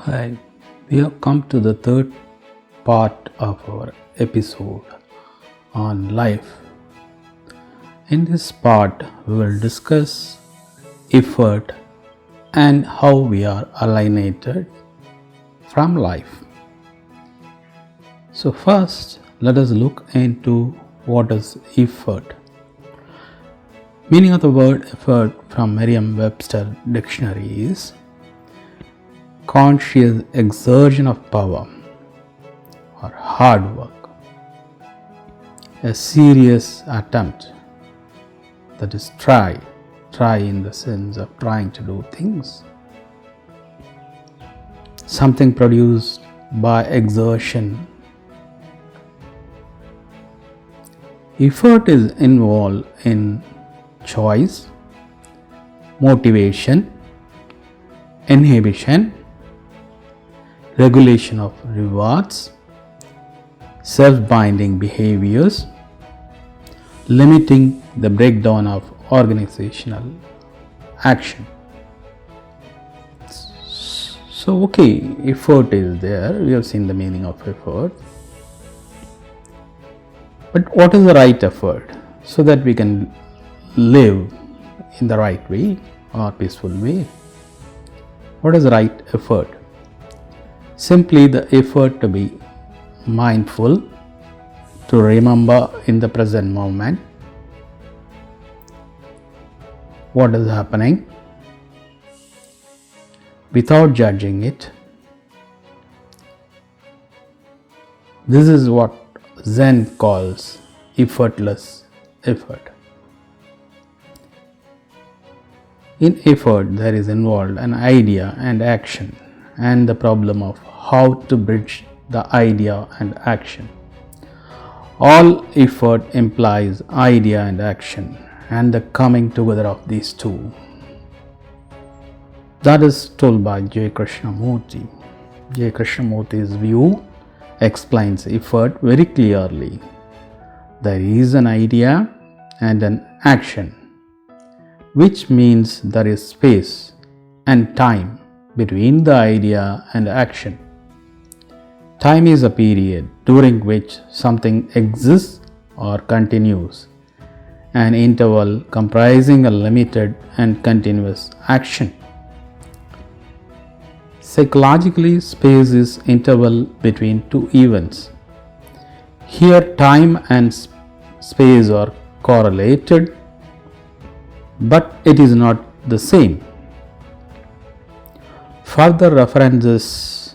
Hi, we have come to the third part of our episode on life. In this part, we will discuss effort and how we are alienated from life. So, first, let us look into what is effort. Meaning of the word effort from Merriam-Webster dictionary is conscious exertion of power or hard work, a serious attempt, that is try in the sense of trying to do things, something produced by exertion. Effort is involved in choice, motivation, inhibition, regulation of rewards, self-binding behaviors, limiting the breakdown of organizational action. So, effort is there. We have seen the meaning of effort. But what is the right effort so that we can live in the right way or peaceful way? What is the right effort? Simply the effort to be mindful, to remember in the present moment what is happening without judging it. This is what Zen calls effortless effort. In effort, there is involved an idea and action, and the problem of how to bridge the idea and action. All effort implies idea and action and the coming together of these two. That is told by J. Krishnamurti. J. Krishnamurti's view explains effort very clearly. There is an idea and an action, which means there is space and time between the idea and action. Time is a period during which something exists or continues, an interval comprising a limited and continuous action. Psychologically, space is interval between two events. Here, time and space are correlated, but it is not the same. Further references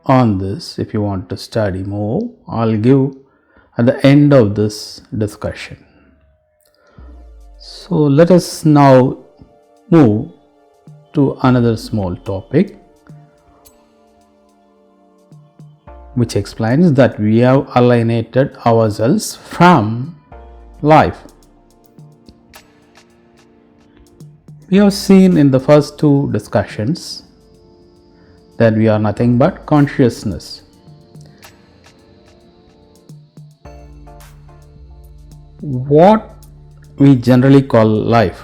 on this, if you want to study more, I'll give at the end of this discussion. So let us now move to another small topic, which explains that we have alienated ourselves from life. We have seen in the first two discussions that we are nothing but consciousness. What we generally call life.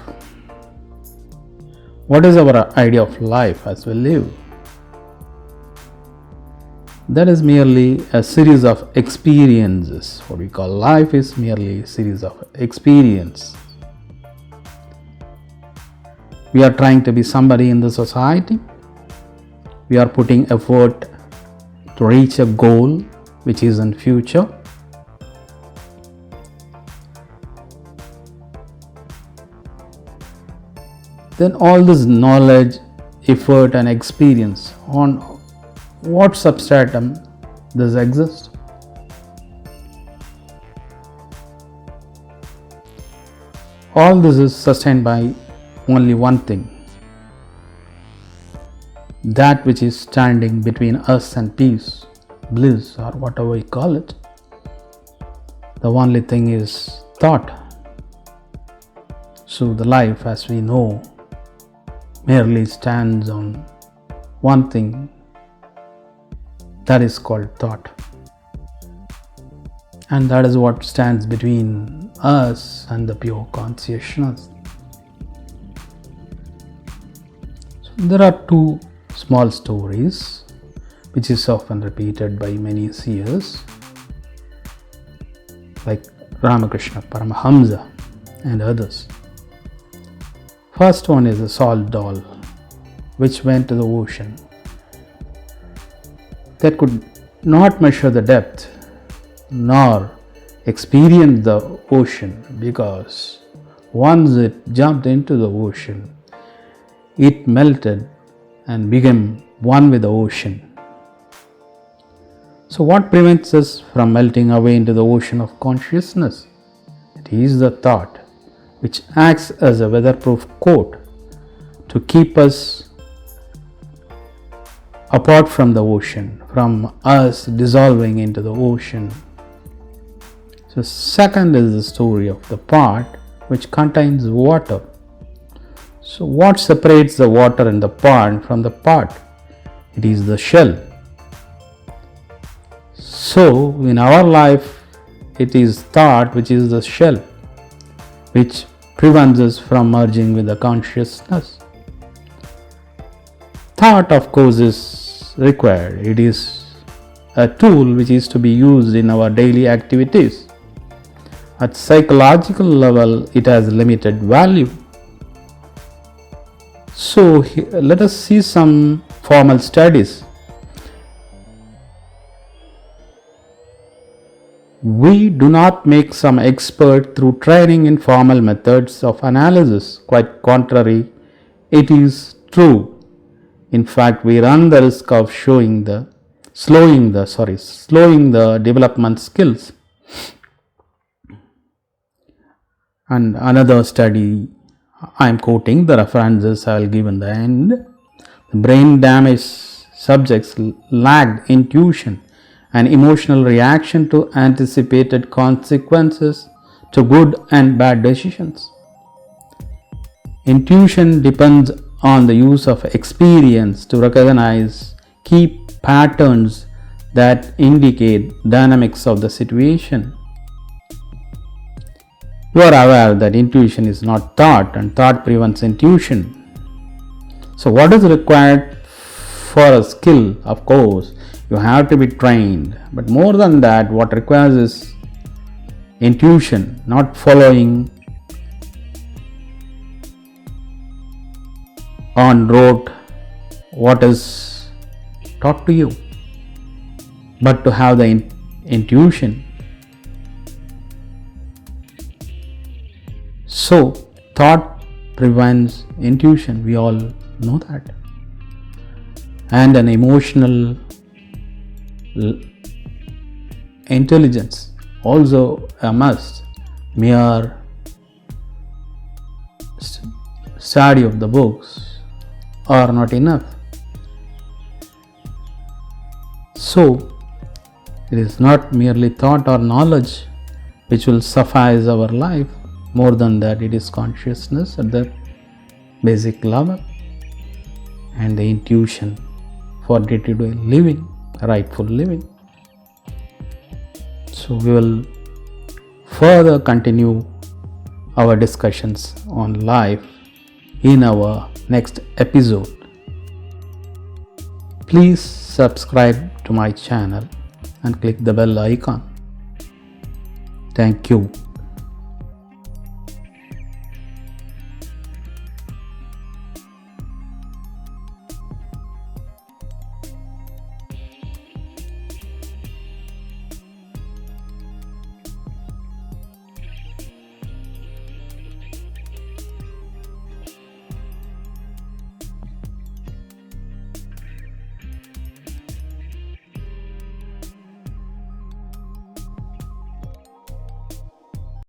What is our idea of life as we live? That is merely a series of experiences. What we call life is merely a series of experiences. We are trying to be somebody in the society. We are putting effort to reach a goal which is in future. Then all this knowledge, effort and experience, on what substratum does exist? All this is sustained by only one thing, that which is standing between us and peace, bliss, or whatever we call it. The only thing is thought. So the life as we know merely stands on one thing, that is called thought. And that is what stands between us and the pure consciousness. So there are two small stories which is often repeated by many seers like Ramakrishna Paramahamsa and others. First one is a salt doll which went to the ocean that could not measure the depth nor experience the ocean, because once it jumped into the ocean, it melted and became one with the ocean. So what prevents us from melting away into the ocean of consciousness? It is the thought, which acts as a weatherproof coat to keep us apart from the ocean, from us dissolving into the ocean. So second is the story of the pot which contains water. So what separates the water in the pot from the pot? It is the shell. So in our life, it is thought which is the shell, which prevents us from merging with the consciousness. Thought, of course, is required. It is a tool which is to be used in our daily activities. At psychological level, it has limited value. So let us see some formal studies. We do not make some expert through training in formal methods of analysis. Quite contrary, it is true. In fact, we run the risk of slowing the development skills. And another study, I am quoting the references I will give in the end. The brain damaged subjects lacked intuition and emotional reaction to anticipated consequences to good and bad decisions. Intuition depends on the use of experience to recognize key patterns that indicate dynamics of the situation. You are aware that intuition is not thought, and thought prevents intuition. So what is required for a skill? Of course, you have to be trained, but more than that, what requires is intuition, not following on rote what is taught to you, but to have the intuition. So thought prevents intuition, we all know that. And an emotional intelligence also a must. Mere study of the books are not enough. So it is not merely thought or knowledge which will suffice our life. More than that, it is consciousness at the basic level and the intuition for day-to-day living, rightful living. So we will further continue our discussions on life in our next episode. Please subscribe to my channel and click the bell icon. Thank you.